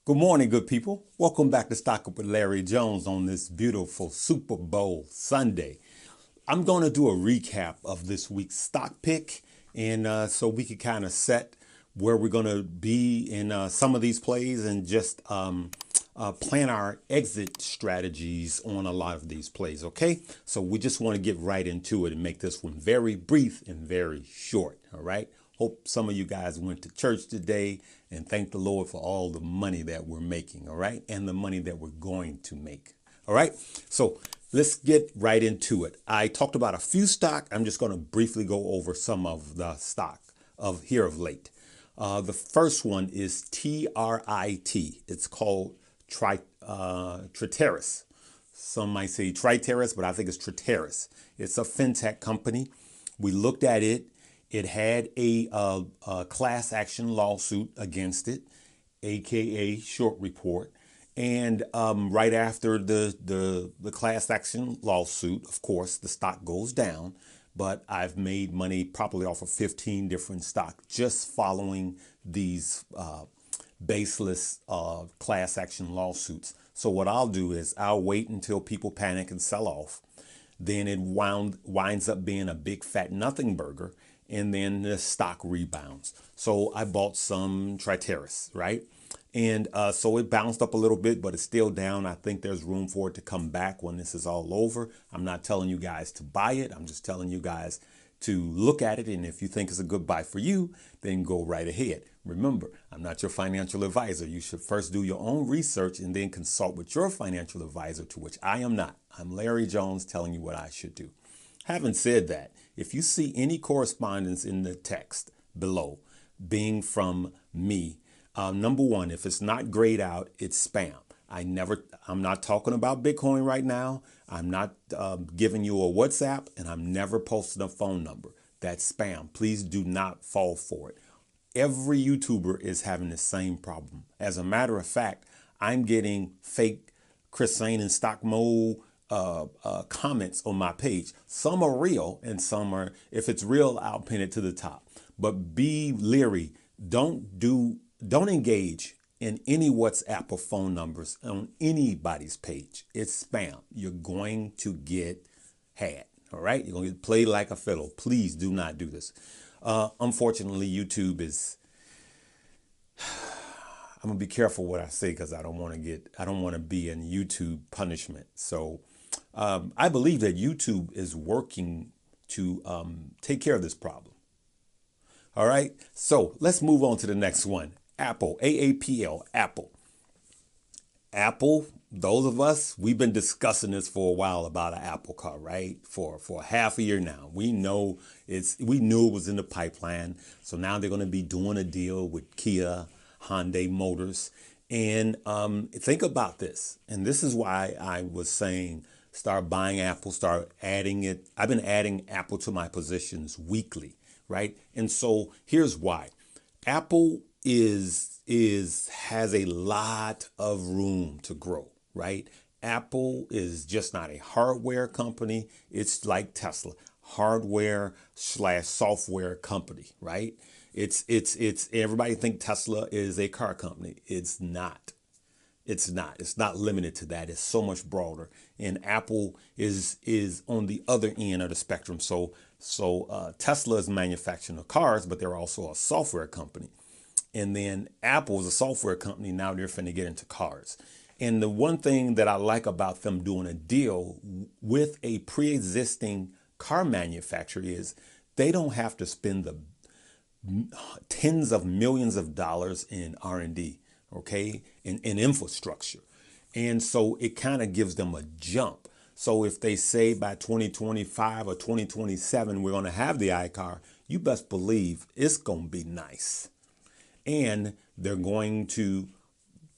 Good morning, good people. Welcome back to Stock Up with Larry Jones on this beautiful Super Bowl Sunday. I'm going to do a recap of this week's stock pick, and so we can kind of set where we're going to be in some of these plays and just plan our exit strategies on a lot of these plays, okay? So we just want to get right into it and make this one very brief and very short, all right? Hope some of you guys went to church today and thank the Lord for all the money that we're making, all right? And the money that we're going to make, all right? So let's get right into it. I talked about a few stock. I'm just going to briefly go over some of the stock of here of late. The first one is TRIT. It's called TRIT. Some might say TRIT, but I think it's TRIT. It's a fintech company. We looked at it. It had a class action lawsuit against it, aka short report. And right after the class action lawsuit, of course, the stock goes down. But I've made money probably off of 15 different stocks just following these baseless class action lawsuits. So what I'll do is I'll wait until people panic and sell off. Then it winds up being a big fat nothing burger. And then the stock rebounds. So I bought some TRIT, right? And so it bounced up a little bit, but it's still down. I think there's room for it to come back when this is all over. I'm not telling you guys to buy it. I'm just telling you guys to look at it. And if you think it's a good buy for you, then go right ahead. Remember, I'm not your financial advisor. You should first do your own research and then consult with your financial advisor, to which I am not. I'm Larry Jones telling you what I should do. Having said that, if you see any correspondence in the text below being from me, number one, if it's not grayed out, it's spam. I'm not talking about Bitcoin right now. I'm not giving you a WhatsApp, and I'm never posting a phone number. That's spam. Please do not fall for it. Every YouTuber is having the same problem. As a matter of fact, I'm getting fake Chris Sane and Stock Mode comments on my page. Some are real and some are, if it's real, I'll pin it to the top. But be leery. Don't engage in any WhatsApp or phone numbers on anybody's page. It's spam. You're going to get had. All right. You're going to get played like a fiddle. Please do not do this. Unfortunately, YouTube is, I'm gonna be careful what I say because I don't want to be in YouTube punishment. So I believe that YouTube is working to take care of this problem. All right, so let's move on to the next one. Apple, AAPL, Apple. Apple, those of us, we've been discussing this for a while about an Apple car, right? For half a year now. We knew it was in the pipeline. So now they're going to be doing a deal with Kia, Hyundai Motors. And think about this. And this is why I was saying start buying Apple, start adding it. I've been adding Apple to my positions weekly, right? And so here's why. Apple has a lot of room to grow, right? Apple is just not a hardware company. It's like Tesla, hardware/software company, right? It's everybody think Tesla is a car company. It's not. It's not. It's not limited to that. It's so much broader. And Apple is on the other end of the spectrum. So Tesla is manufacturing the cars, but they're also a software company. And then Apple is a software company. Now they're finna get into cars. And the one thing that I like about them doing a deal with a pre-existing car manufacturer is they don't have to spend the tens of millions of dollars in R&D, okay, in infrastructure. And so it kind of gives them a jump. So if they say by 2025 or 2027, we're going to have the iCar, you best believe it's going to be nice. And they're going to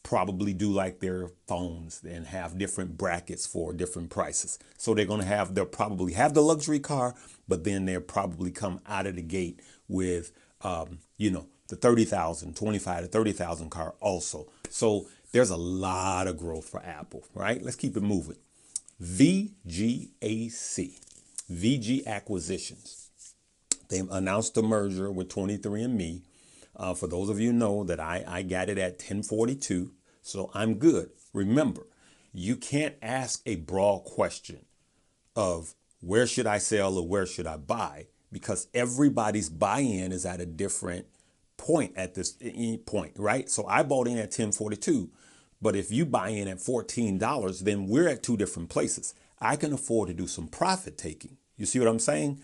probably do like their phones and have different brackets for different prices. So they'll probably have the luxury car, but then they'll probably come out of the gate with, the 30,000, 25 to 30,000 car also. So there's a lot of growth for Apple, right? Let's keep it moving. VGAC, VG Acquisitions. They announced a merger with 23andMe. For those of you who know that I got it at 1042. So I'm good. Remember, you can't ask a broad question of where should I sell or where should I buy, because everybody's buy-in is at a different point at this point, right? So I bought in at 1042, but if you buy in at $14, then we're at two different places. I can afford to do some profit taking. You see what I'm saying?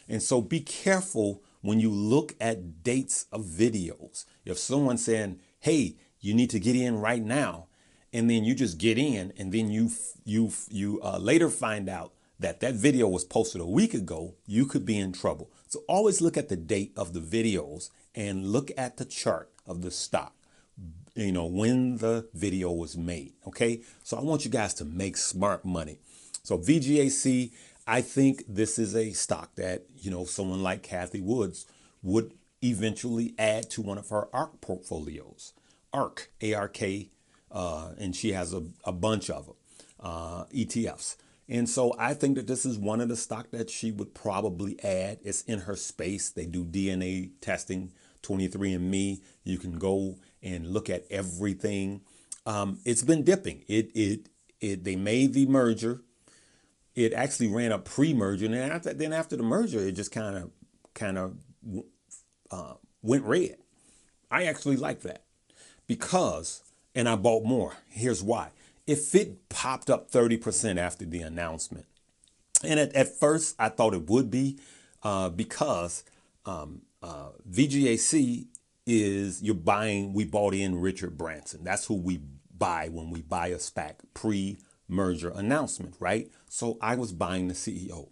And so be careful when you look at dates of videos. If someone's saying, hey, you need to get in right now, and then you just get in, and then you later find out that that video was posted a week ago, you could be in trouble. So always look at the date of the videos and look at the chart of the stock, you know, when the video was made. Okay. So I want you guys to make smart money. So VGAC, I think this is a stock that, you know, someone like Kathy Woods would eventually add to one of her ARK portfolios. ARK, A-R-K, and she has a bunch of them, ETFs. And so I think that this is one of the stock that she would probably add. It's in her space. They do DNA testing, 23andMe. You can go and look at everything. It's been dipping. They made the merger. It actually ran a pre-merger, and then after the merger, it just kind of went red. I actually like that because, and I bought more. Here's why. If it popped up 30% after the announcement, and at first I thought it would be because VGAC is we bought in Richard Branson. That's who we buy when we buy a SPAC pre-merger announcement, right? So I was buying the CEO.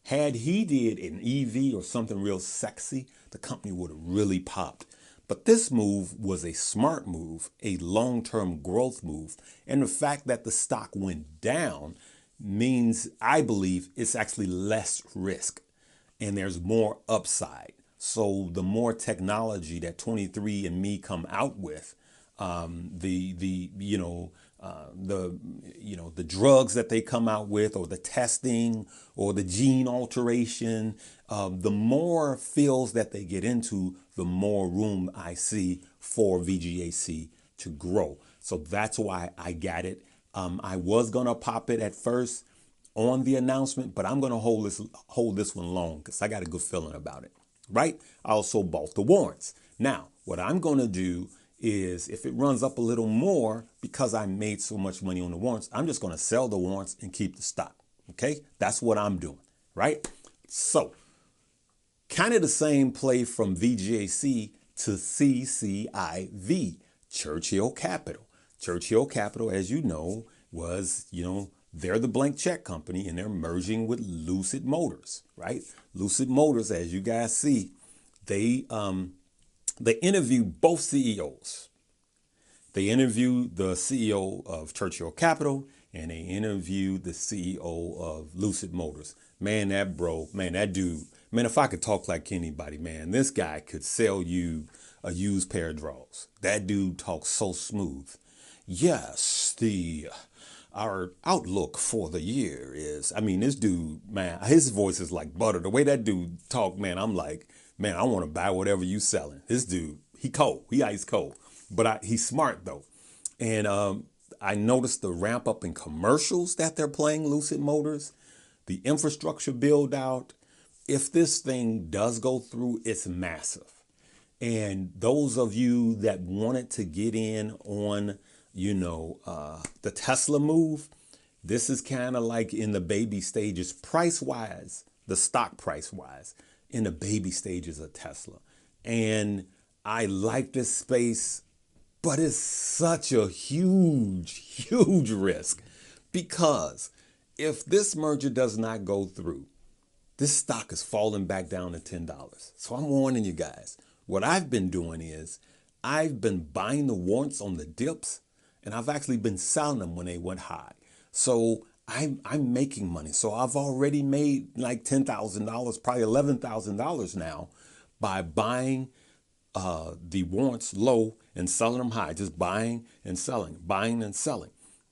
Had he did an EV or something real sexy, the company would have really popped. But this move was a smart move, a long-term growth move. And the fact that the stock went down means, I believe, it's actually less risk and there's more upside. So the more technology that 23andMe come out with, the drugs that they come out with, or the testing, or the gene alteration, the more fields that they get into, the more room I see for VGAC to grow. So that's why I got it. I was gonna pop it at first on the announcement, but I'm gonna hold this one long because I got a good feeling about it. Right? I also bought the warrants. Now, what I'm gonna do is, if it runs up a little more, because I made so much money on the warrants, I'm just going to sell the warrants and keep the stock. Okay, that's what I'm doing, right? So kind of the same play from VGAC to CCIV, Churchill Capital. Churchill Capital, as you know, was, they're the blank check company, and they're merging with Lucid Motors, right? Lucid Motors, as you guys see, they interviewed both CEOs. They interviewed the CEO of Churchill Capital, and they interviewed the CEO of Lucid Motors. Man, that dude, man, if I could talk like anybody, man, this guy could sell you a used pair of drawers. That dude talks so smooth. Yes, our outlook for the year is, this dude, man, his voice is like butter. The way that dude talk, man, I'm like, man, I want to buy whatever you selling. This dude, he cold. He ice cold. But he's smart, though. And I noticed the ramp up in commercials that they're playing, Lucid Motors, the infrastructure build out. If this thing does go through, it's massive. And those of you that wanted to get in on, the Tesla move, this is kind of like in the baby stages, price-wise, the stock price-wise, in the baby stages of Tesla. And I like this space, but it's such a huge risk, because if this merger does not go through, this stock is falling back down to $10. So I'm warning you guys. What I've been doing is I've been buying the warrants on the dips, and I've actually been selling them when they went high. So I'm making money. So I've already made like $10,000, probably $11,000 now, by buying the warrants low and selling them high, just buying and selling.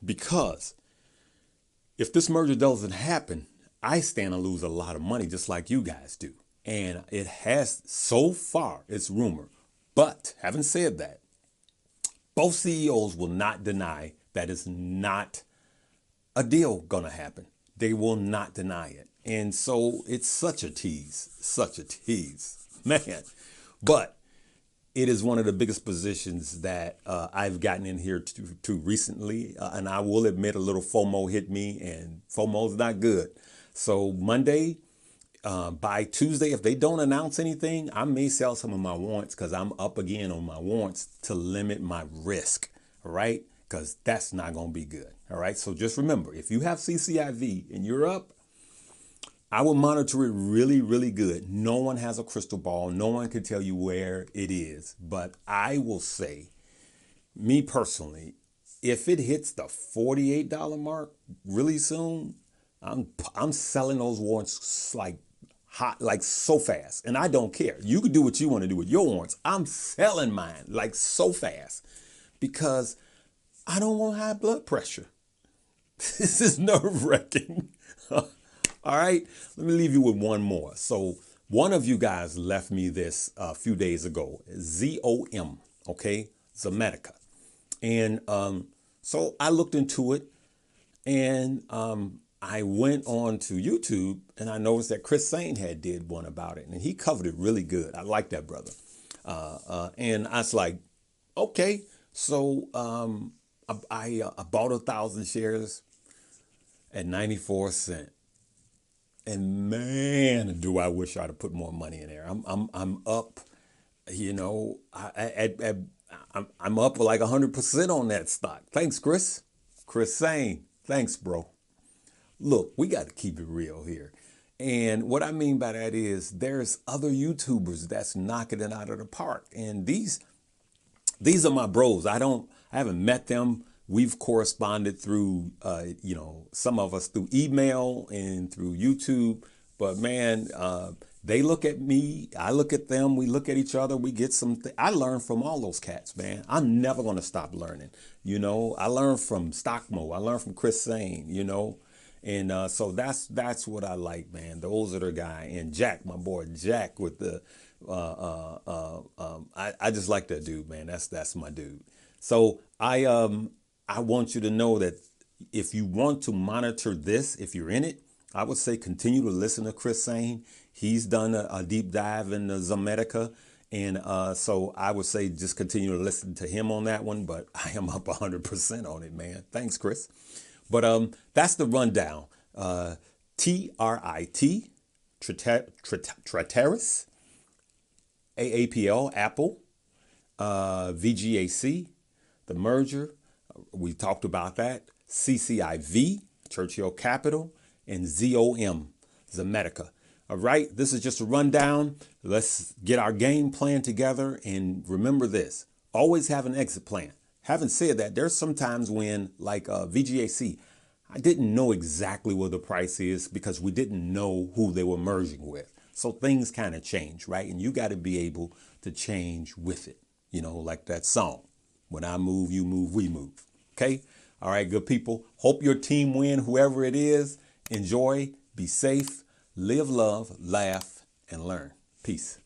Because if this merger doesn't happen, I stand to lose a lot of money, just like you guys do. And it has, so far, it's rumor. But having said that, Both CEOs will not deny that it's not a deal gonna happen. They will not deny it. And so it's such a tease, man. But it is one of the biggest positions that I've gotten in here to recently. And I will admit a little FOMO hit me, and FOMO's not good. So Monday, by Tuesday, if they don't announce anything, I may sell some of my warrants because I'm up again on my warrants to limit my risk. All right. Because that's not going to be good. All right. So just remember, if you have CCIV and you're up, I will monitor it really, really good. No one has a crystal ball. No one can tell you where it is. But I will say, me personally, if it hits the $48 mark really soon, I'm selling those warrants like hot, like so fast. And I don't care. You can do what you want to do with your warrants. I'm selling mine like so fast because I don't want high blood pressure. This is nerve-wracking. All right, let me leave you with one more. So one of you guys left me this a few days ago, ZOM, okay, Zomedica. And so I looked into it, and I went on to YouTube, and I noticed that Chris Sane had did one about it, and he covered it really good. I like that brother. And I was like, okay, so I bought 1,000 shares at 94 cents. And man, do I wish I'd have put more money in there. I'm up, you know, I'm up like 100% on that stock. Thanks, Chris. Chris Sane. Thanks, bro. Look, we got to keep it real here. And what I mean by that is there's other YouTubers that's knocking it out of the park. And these are my bros. I haven't met them. We've corresponded through, some of us through email and through YouTube. But man, they look at me, I look at them, we look at each other, we get I learn from all those cats, man. I'm never going to stop learning. You know, I learned from Stockmo, I learned from Chris Sane, you know. And so that's what I like, man. Those are the guy. And Jack, my boy Jack with the, I just like that dude, man. That's my dude. So I want you to know that if you want to monitor this, if you're in it, I would say continue to listen to Chris Sane. He's done a deep dive in the Zomedica. And so I would say just continue to listen to him on that one. But I am up 100% on it, man. Thanks, Chris. But that's the rundown. TRIT, Triteris, AAPL, Apple, VGAC, the merger. We talked about that. CCIV, Churchill Capital, and ZOM, Zomedica. All right, this is just a rundown. Let's get our game plan together. And remember this, always have an exit plan. Having said that, there's some times when, like VGAC, I didn't know exactly what the price is because we didn't know who they were merging with. So things kind of change, right? And you got to be able to change with it. You know, like that song. When I move, you move, we move. Okay? All right, good people. Hope your team win, whoever it is. Enjoy, be safe, live, love, laugh, and learn. Peace.